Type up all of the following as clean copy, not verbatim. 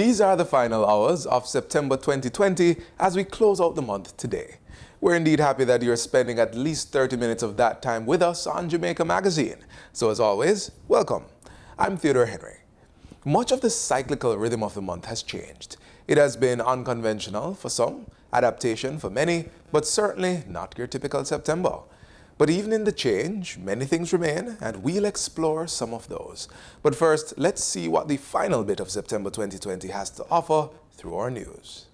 These are the final hours of September 2020 as we close out the month today. We're indeed happy that you're spending at least 30 minutes of that time with us on Jamaica Magazine. So as always, welcome. I'm Theodore Henry. Much of the cyclical rhythm of the month has changed. It has been unconventional for some, adaptation for many, but certainly not your typical September. But even in the change, many things remain, and we'll explore some of those. But first, let's see what the final bit of September 2020 has to offer through our news.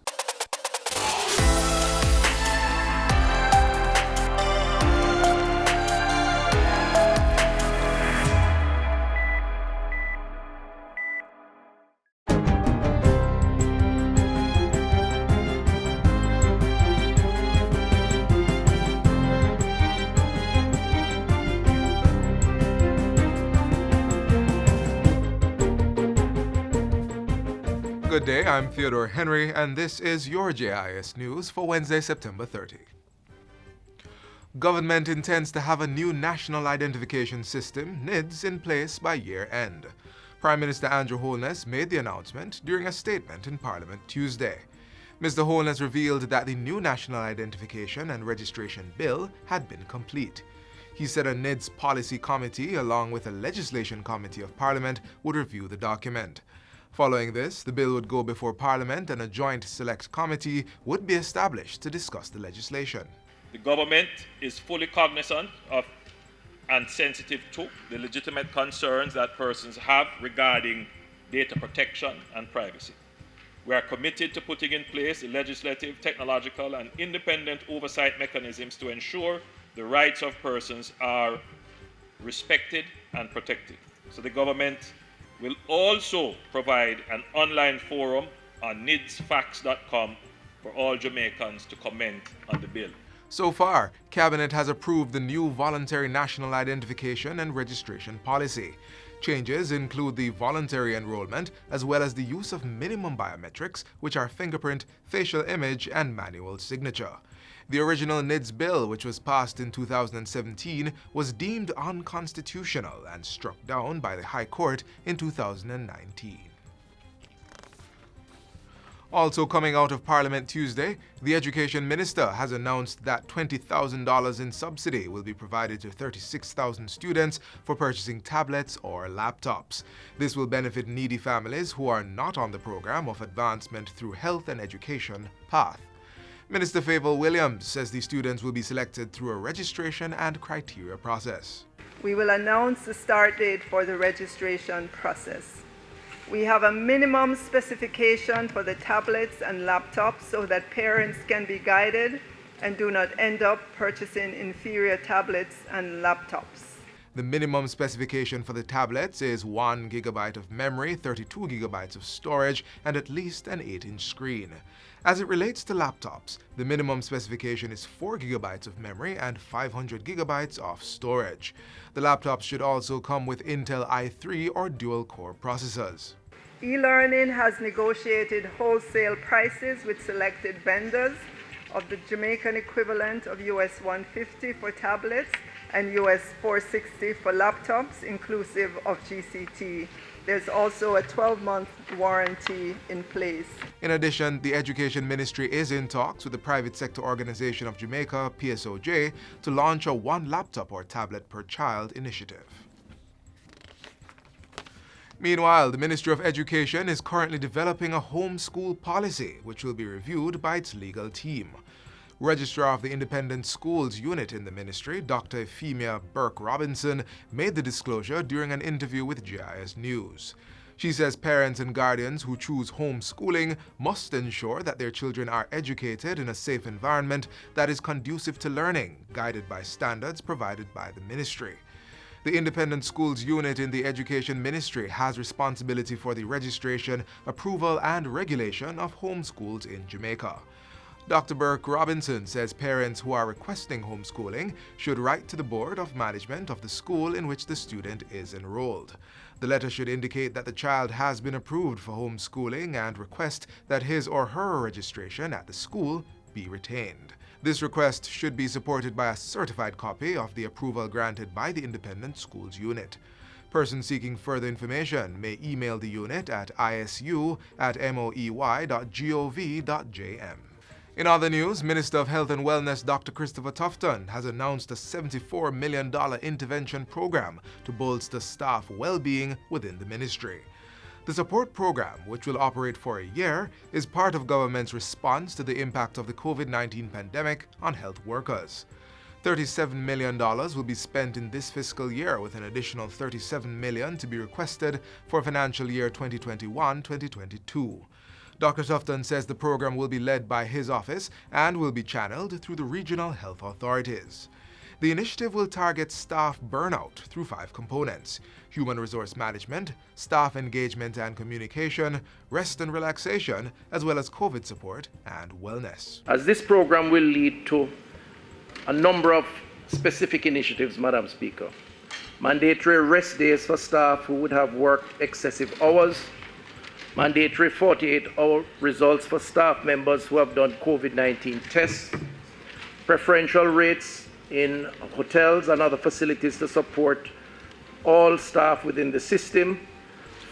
Good day, I'm Theodore Henry, and this is your JIS News for Wednesday, September 30. Government intends to have a new National Identification System, NIDS, in place by year-end. Prime Minister Andrew Holness made the announcement during a statement in Parliament Tuesday. Mr. Holness revealed that the new National Identification and Registration Bill had been complete. He said a NIDS policy committee, along with a legislation committee of Parliament, would review the document. Following this, the bill would go before Parliament and a joint select committee would be established to discuss the legislation. The government is fully cognizant of and sensitive to the legitimate concerns that persons have regarding data protection and privacy. We are committed to putting in place the legislative, technological, and independent oversight mechanisms to ensure the rights of persons are respected and protected. So the government will also provide an online forum on nidsfacts.com for all Jamaicans to comment on the bill. So far, Cabinet has approved the new Voluntary National Identification and Registration Policy. Changes include the voluntary enrollment as well as the use of minimum biometrics, which are fingerprint, facial image, and manual signature. The original NIDS bill, which was passed in 2017, was deemed unconstitutional and struck down by the High Court in 2019. Also coming out of Parliament Tuesday, the Education Minister has announced that $20,000 in subsidy will be provided to 36,000 students for purchasing tablets or laptops. This will benefit needy families who are not on the program of Advancement Through Health and Education PATH. Minister Favour Williams says the students will be selected through a registration and criteria process. We will announce the start date for the registration process. We have a minimum specification for the tablets and laptops so that parents can be guided and do not end up purchasing inferior tablets and laptops. The minimum specification for the tablets is 1 GB of memory, 32 GB of storage, and at least an 8-inch screen. As it relates to laptops, the minimum specification is 4 GB of memory and 500 GB of storage. The laptops should also come with Intel i3 or dual-core processors. E-learning has negotiated wholesale prices with selected vendors of the Jamaican equivalent of US $150 for tablets and US $460 for laptops, inclusive of GCT. There's also a 12-month warranty in place. In addition, the Education Ministry is in talks with the Private Sector Organization of Jamaica, PSOJ, to launch a one laptop or tablet per child initiative. Meanwhile, the Ministry of Education is currently developing a homeschool policy, which will be reviewed by its legal team. Registrar of the Independent Schools Unit in the ministry, Dr. Euphemia Burke-Robinson, made the disclosure during an interview with JIS News. She says parents and guardians who choose homeschooling must ensure that their children are educated in a safe environment that is conducive to learning, guided by standards provided by the ministry. The Independent Schools Unit in the Education Ministry has responsibility for the registration, approval, and regulation of homeschools in Jamaica. Dr. Burke-Robinson says parents who are requesting homeschooling should write to the Board of Management of the school in which the student is enrolled. The letter should indicate that the child has been approved for homeschooling and request that his or her registration at the school be retained. This request should be supported by a certified copy of the approval granted by the Independent Schools Unit. Persons seeking further information may email the unit at isu@moey.gov.jm. In other news, Minister of Health and Wellness Dr. Christopher Tufton has announced a $74 million intervention program to bolster staff well-being within the ministry. The support program, which will operate for a year, is part of government's response to the impact of the COVID-19 pandemic on health workers. $37 million will be spent in this fiscal year, with an additional $37 million to be requested for financial year 2021-2022. Dr. Tufton says the program will be led by his office and will be channeled through the regional health authorities. The initiative will target staff burnout through 5 components: human resource management, staff engagement and communication, rest and relaxation, as well as COVID support and wellness. As this program will lead to a number of specific initiatives, Madam Speaker. Mandatory rest days for staff who would have worked excessive hours, mandatory 48-hour results for staff members who have done COVID-19 tests, preferential rates in hotels and other facilities to support all staff within the system,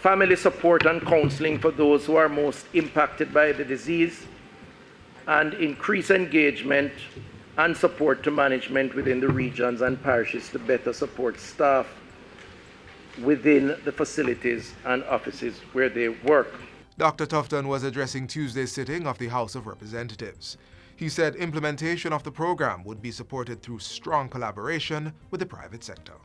family support and counseling for those who are most impacted by the disease, and increased engagement and support to management within the regions and parishes to better support staff within the facilities and offices where they work. Dr. Tufton was addressing Tuesday's sitting of the House of Representatives. He said implementation of the program would be supported through strong collaboration with the private sector.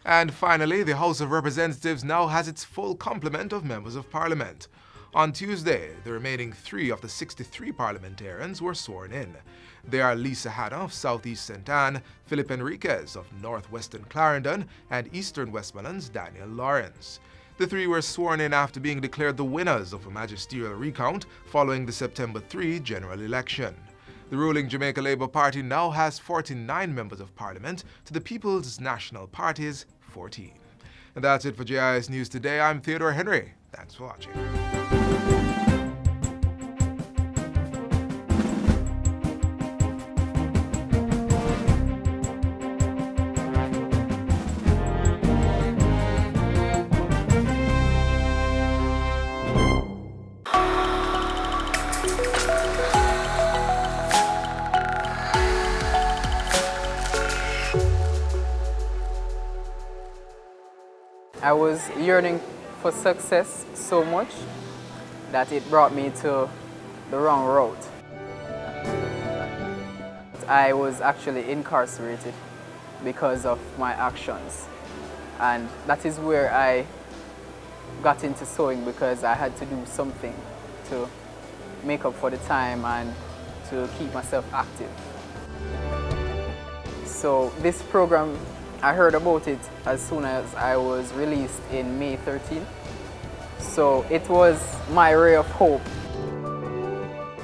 And finally, the House of Representatives now has its full complement of members of Parliament. On Tuesday, the remaining 3 of the 63 parliamentarians were sworn in. They are Lisa Hanna of Southeast St. Anne, Philip Enriquez of Northwestern Clarendon, and Eastern Westmoreland's Daniel Lawrence. The 3 were sworn in after being declared the winners of a magisterial recount following the September 3 general election. The ruling Jamaica Labour Party now has 49 members of Parliament to the People's National Party's 14. And that's it for JIS News Today. I'm Theodore Henry. Thanks for watching. I was yearning for success so much that it brought me to the wrong route. I was actually incarcerated because of my actions, and that is where I got into sewing, because I had to do something to make up for the time and to keep myself active. So this program, I heard about it as soon as I was released in May 13. So it was my ray of hope.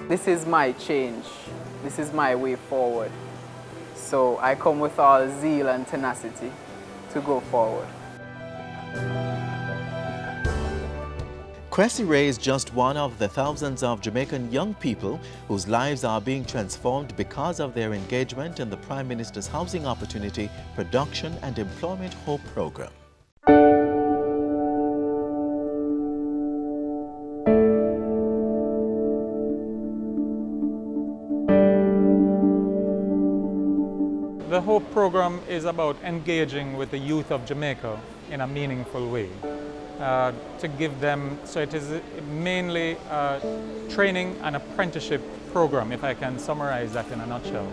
This is my change. This is my way forward. So I come with all zeal and tenacity to go forward. Cressy Ray is just one of the thousands of Jamaican young people whose lives are being transformed because of their engagement in the Prime Minister's Housing Opportunity, Production and Employment Hope program. The HOPE program is about engaging with the youth of Jamaica in a meaningful way. To give them, so it is mainly a training and apprenticeship program, if I can summarize that in a nutshell.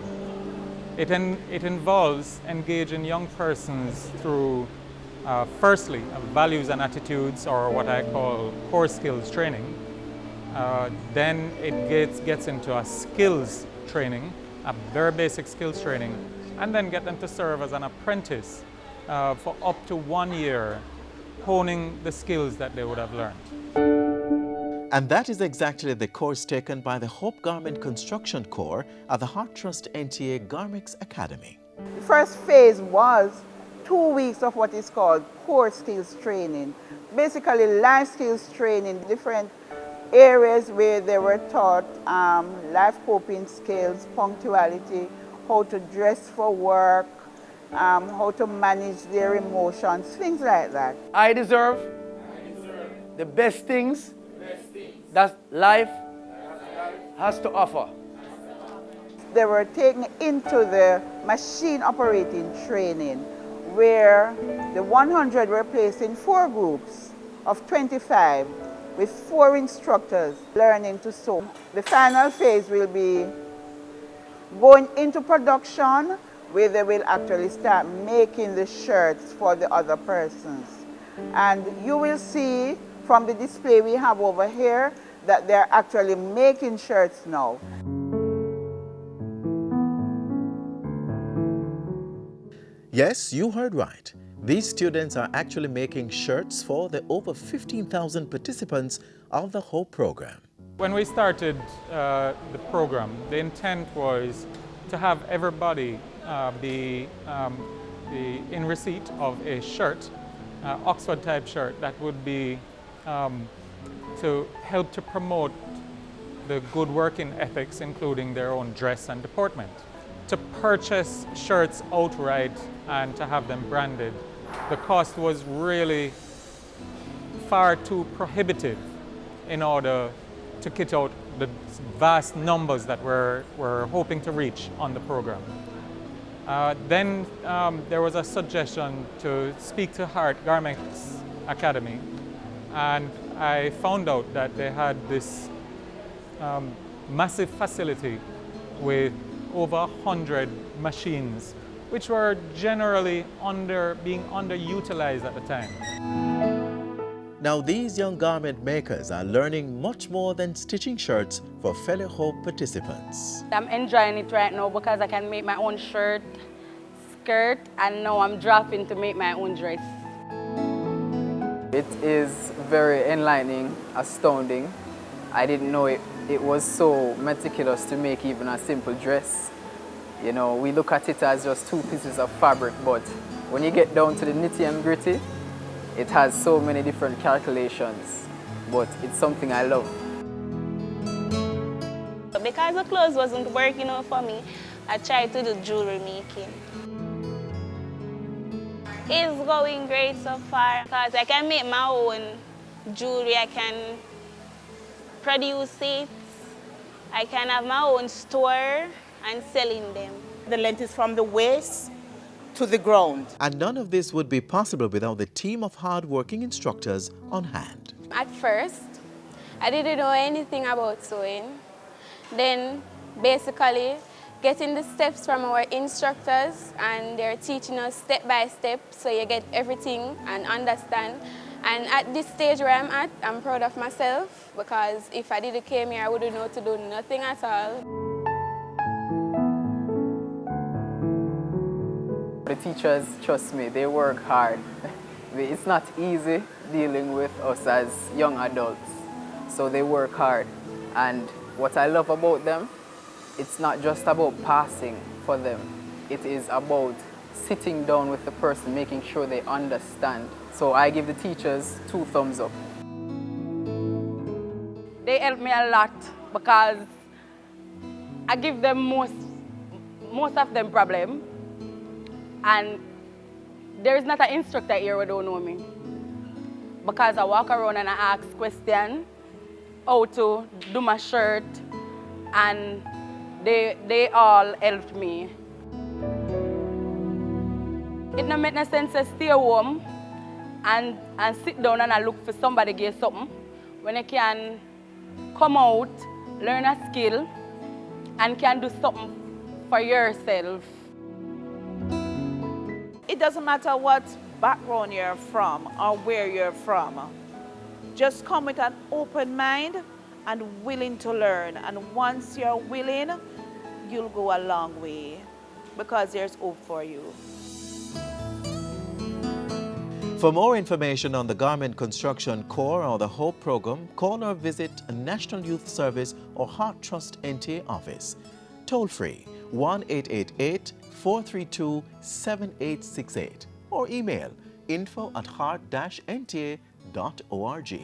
It involves engaging young persons through, firstly, values and attitudes, or what I call core skills training. Then it gets into a skills training, a very basic skills training, and then get them to serve as an apprentice for up to 1 year, honing the skills that they would have learned. And that is exactly the course taken by the Hope Garment Construction Corps at the Heart Trust NTA Garments Academy. The first phase was 2 weeks of what is called core skills training. Basically life skills training, different areas where they were taught life coping skills, punctuality, how to dress for work, how to manage their emotions, things like that. I deserve the best things that life has to offer. They were taken into the machine operating training where the 100 were placed in 4 groups of 25 with 4 instructors learning to sew. The final phase will be going into production where they will actually start making the shirts for the other persons. And you will see from the display we have over here that they're actually making shirts now. Yes, you heard right. These students are actually making shirts for the over 15,000 participants of the HOPE program. When we started the program, the intent was to have everybody be in receipt of a shirt, Oxford type shirt, that would be to help to promote the good working ethics, including their own dress and deportment. To purchase shirts outright and to have them branded, the cost was really far too prohibitive in order to kit out the vast numbers that we're hoping to reach on the program. Then there was a suggestion to speak to Hart Garments Academy, and I found out that they had this massive facility with over 100 machines, which were generally being underutilized at the time. Now these young garment makers are learning much more than stitching shirts for fellow HOPE participants. I'm enjoying it right now because I can make my own shirt, skirt, and now I'm dropping to make my own dress. It is very enlightening, astounding. I didn't know it was so meticulous to make even a simple dress. You know, we look at it as just 2 pieces of fabric, but when you get down to the nitty and gritty, it has so many different calculations, but it's something I love. Because the clothes wasn't working out for me, I tried to do jewelry making. It's going great so far because I can make my own jewelry, I can produce it, I can have my own store and selling them. The length is from the waist to the ground. And none of this would be possible without the team of hard-working instructors on hand. At first, I didn't know anything about sewing. Then, basically, getting the steps from our instructors, and they're teaching us step by step, so you get everything and understand. And at this stage where I'm at, I'm proud of myself, because if I didn't came here, I wouldn't know to do nothing at all. The teachers, trust me, they work hard. It's not easy dealing with us as young adults, so they work hard. And what I love about them, it's not just about passing for them. It is about sitting down with the person, making sure they understand. So I give the teachers 2 thumbs up. They help me a lot because I give them most of them problem. And there is not an instructor here who don't know me. Because I walk around and I ask questions, how to do my shirt, and they all helped me. It don't make no sense to stay home and sit down and I look for somebody to get something when you can come out, learn a skill, and can do something for yourself. It doesn't matter what background you're from or where you're from. Just come with an open mind and willing to learn. And once you're willing, you'll go a long way because there's hope for you. For more information on the Garment Construction Corps or the HOPE program, call or visit a National Youth Service or Heart Trust NTA office. Toll free 1-888-432-7868 or email info@heart-nta.org.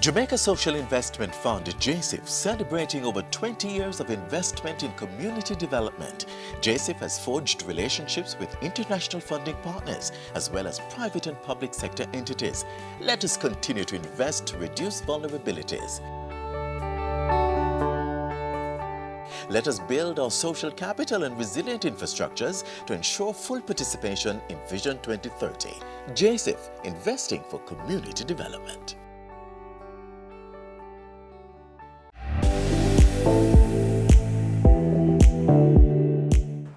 Jamaica Social Investment Fund, JSIF, celebrating over 20 years of investment in community development. JSIF has forged relationships with international funding partners as well as private and public sector entities. Let us continue to invest to reduce vulnerabilities. Let us build our social capital and resilient infrastructures to ensure full participation in Vision 2030. JSIF, investing for community development.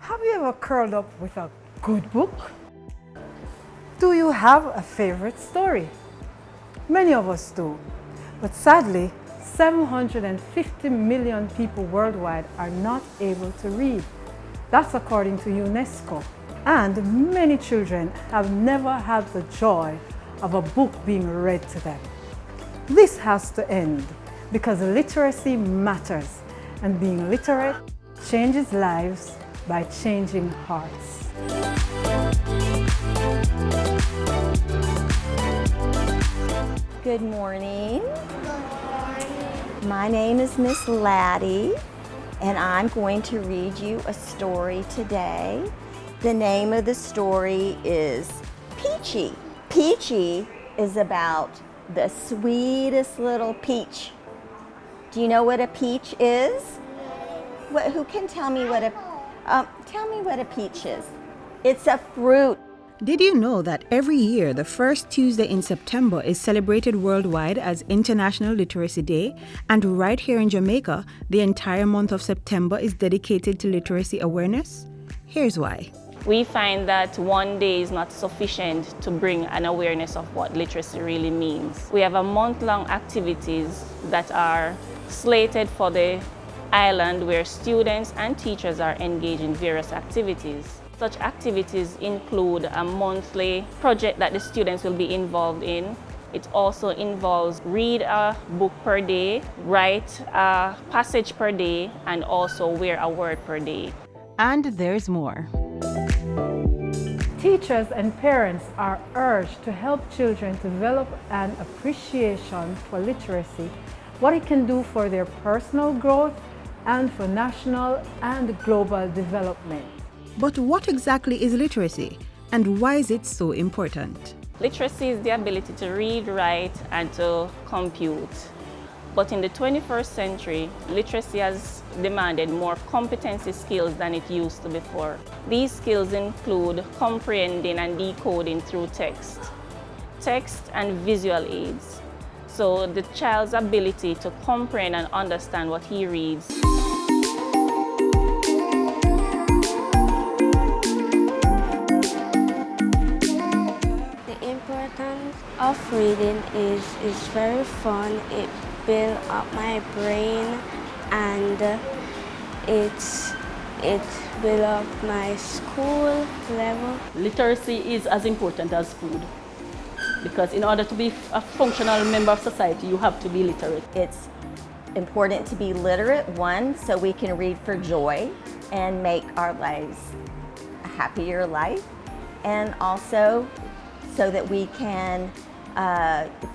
Have you ever curled up with a good book? Do you have a favorite story? Many of us do, but sadly, 750 million people worldwide are not able to read. That's according to UNESCO. And many children have never had the joy of a book being read to them. This has to end because literacy matters, and being literate changes lives by changing hearts. Good morning. My name is Miss Laddie, and I'm going to read you a story today. The name of the story is Peachy. Peachy is about the sweetest little peach. Do you know what a peach is? Who can tell me what a peach is? It's a fruit. Did you know that every year the first Tuesday in September is celebrated worldwide as International Literacy Day, and right here in Jamaica, the entire month of September is dedicated to literacy awareness? Here's why. We find that one day is not sufficient to bring an awareness of what literacy really means. We have a month-long activities that are slated for the island where students and teachers are engaged in various activities. Such activities include a monthly project that the students will be involved in. It also involves read a book per day, write a passage per day, and also wear a word per day. And there's more. Teachers and parents are urged to help children develop an appreciation for literacy, what it can do for their personal growth and for national and global development. But what exactly is literacy, and why is it so important? Literacy is the ability to read, write, and to compute. But in the 21st century, literacy has demanded more competency skills than it used to before. These skills include comprehending and decoding through text and visual aids. So the child's ability to comprehend and understand what he reads. Of reading is very fun. It builds up my brain, and it builds up my school level. Literacy is as important as food, because in order to be a functional member of society, you have to be literate. It's important to be literate, one, so we can read for joy and make our lives a happier life, and also so that we can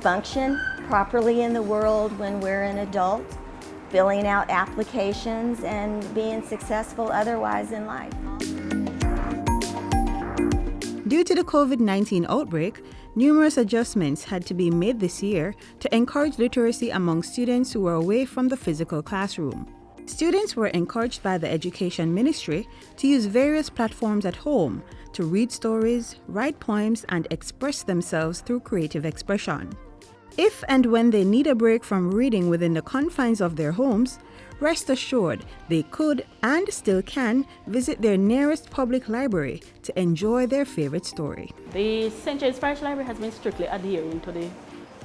function properly in the world when we're an adult, filling out applications and being successful otherwise in life. Due to the COVID-19 outbreak, numerous adjustments had to be made this year to encourage literacy among students who were away from the physical classroom. Students were encouraged by the Education Ministry to use various platforms at home to read stories, write poems, and express themselves through creative expression. If and when they need a break from reading within the confines of their homes, rest assured they could and still can visit their nearest public library to enjoy their favorite story. The St. James Parish Library has been strictly adhering to the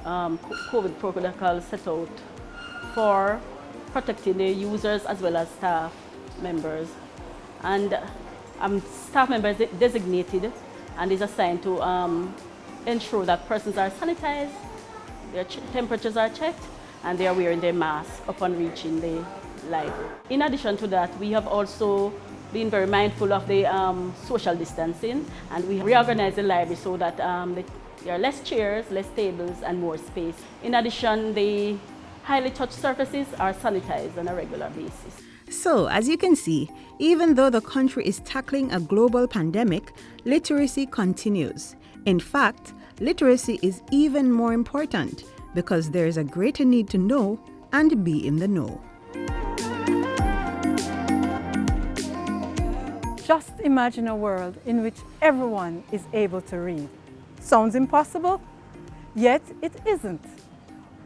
COVID protocol set out for protecting the users as well as staff members. And staff members designated and is assigned to ensure that persons are sanitized, their temperatures are checked, and they are wearing their masks upon reaching the library. In addition to that, we have also been very mindful of the social distancing, and we reorganized the library so that the There are less chairs, less tables, and more space. In addition, the highly touched surfaces are sanitized on a regular basis. So, as you can see, even though the country is tackling a global pandemic, literacy continues. In fact, literacy is even more important because there is a greater need to know and be in the know. Just imagine a world in which everyone is able to read. Sounds impossible? Yet it isn't.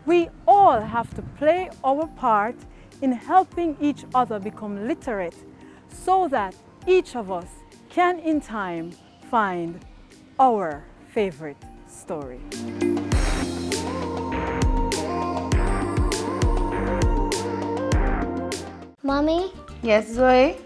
We all have to play our part in helping each other become literate so that each of us can in time find our favorite story. Mommy? Yes, Zoe?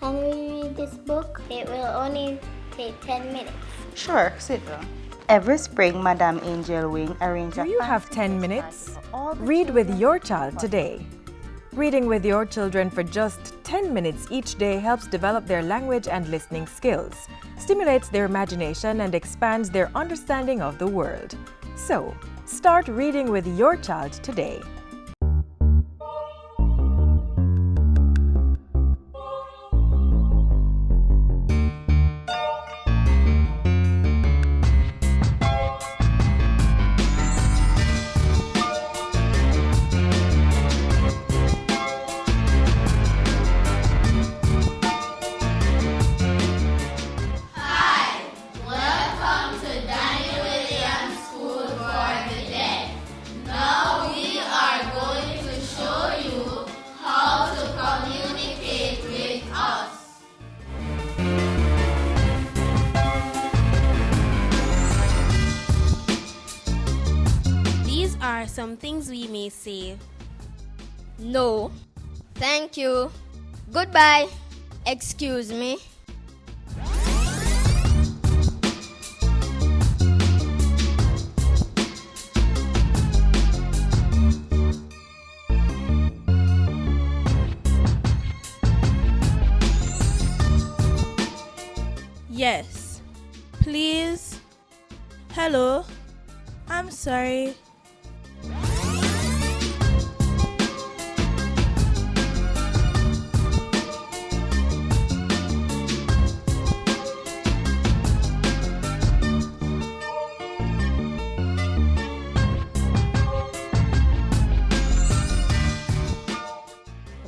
Can we read this book? It will only take 10 minutes. Sure, sit down. Every spring, Madame Angel Wing arranges. Do you have 10 minutes? Read with your child today. Reading with your children for just 10 minutes each day helps develop their language and listening skills, stimulates their imagination, and expands their understanding of the world. So, start reading with your child today. Some things we may say. No. Thank you. Goodbye. Excuse me. Yes. Please. Hello. I'm sorry.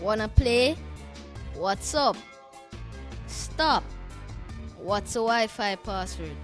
Wanna play? What's up? Stop. What's a Wi-Fi password?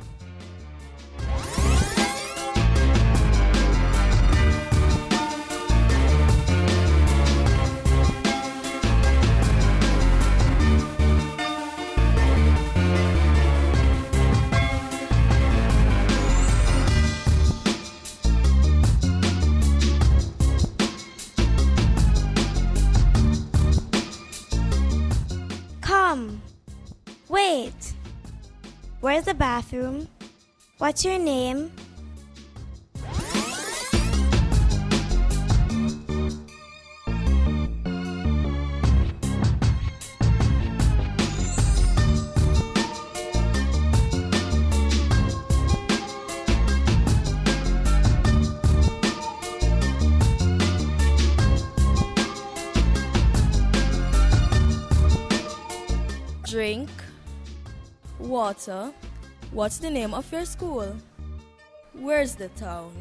Wait, where's the bathroom? What's your name? Drink. Water. What's the name of your school? Where's the town?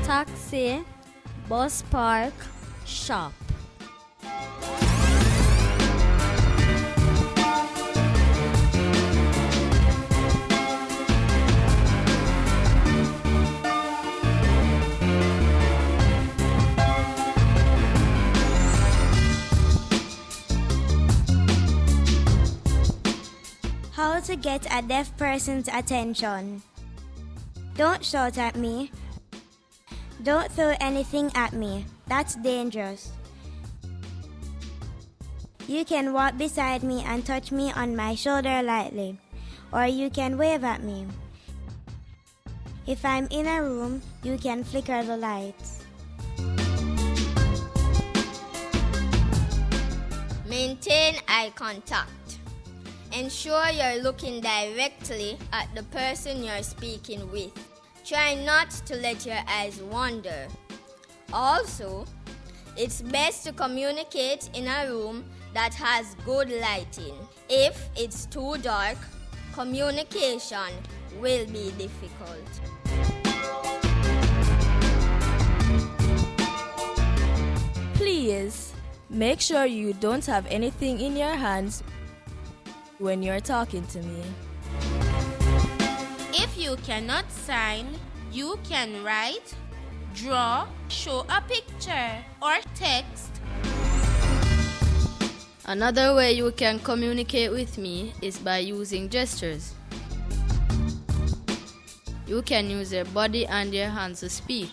Taxi, bus park, shop. How to get a deaf person's attention. Don't shout at me. Don't throw anything at me. That's dangerous. You can walk beside me and touch me on my shoulder lightly, or you can wave at me. If I'm in a room, you can flicker the lights. Maintain eye contact. Ensure you're looking directly at the person you're speaking with. Try not to let your eyes wander. Also, it's best to communicate in a room that has good lighting. If it's too dark, communication will be difficult. Please, make sure you don't have anything in your hands when you're talking to me. If you cannot sign, you can write, draw, show a picture, or text. Another way you can communicate with me is by using gestures. You can use your body and your hands to speak.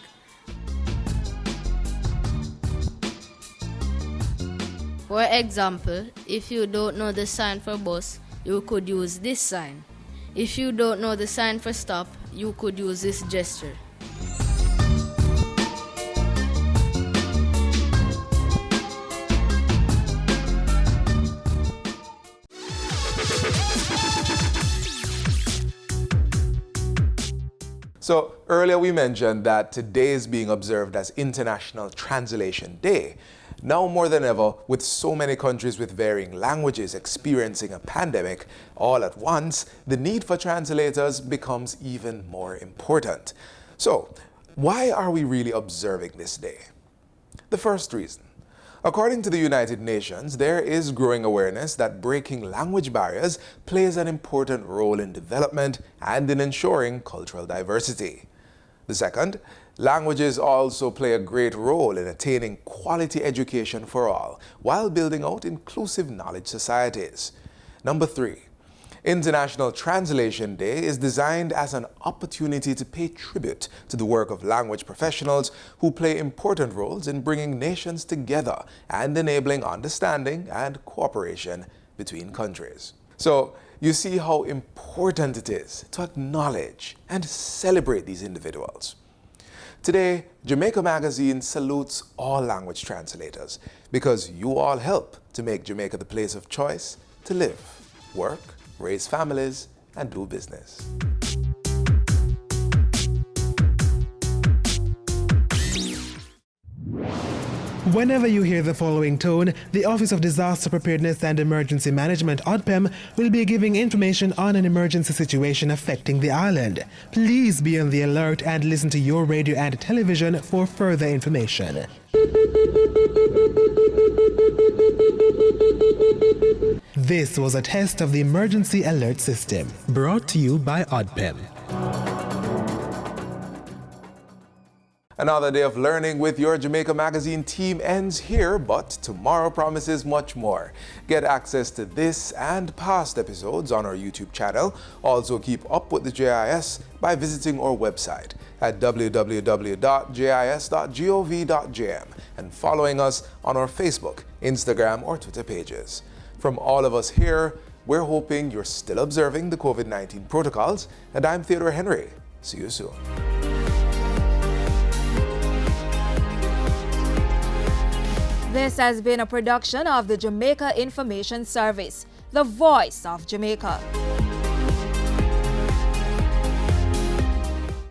For example, if you don't know the sign for bus, you could use this sign. If you don't know the sign for stop, you could use this gesture. So earlier we mentioned that today is being observed as International Translation Day. Now more than ever, with so many countries with varying languages experiencing a pandemic all at once, the need for translators becomes even more important. So, why are we really observing this day? The first reason. According to the United Nations, there is growing awareness that breaking language barriers plays an important role in development and in ensuring cultural diversity. The second, languages also play a great role in attaining quality education for all, while building out inclusive knowledge societies. Number three, International Translation Day is designed as an opportunity to pay tribute to the work of language professionals who play important roles in bringing nations together and enabling understanding and cooperation between countries. So, you see how important it is to acknowledge and celebrate these individuals. Today, Jamaica Magazine salutes all language translators because you all help to make Jamaica the place of choice to live, work, raise families, and do business. Whenever you hear the following tone, the Office of Disaster Preparedness and Emergency Management, ODPEM, will be giving information on an emergency situation affecting the island. Please be on the alert and listen to your radio and television for further information. This was a test of the Emergency Alert System, brought to you by ODPEM. Another day of learning with your Jamaica Magazine team ends here, but tomorrow promises much more. Get access to this and past episodes on our YouTube channel. Also keep up with the JIS by visiting our website at www.jis.gov.jm and following us on our Facebook, Instagram, or Twitter pages. From all of us here, we're hoping you're still observing the COVID-19 protocols, and I'm Theodore Henry. See you soon. This has been a production of the Jamaica Information Service, the voice of Jamaica.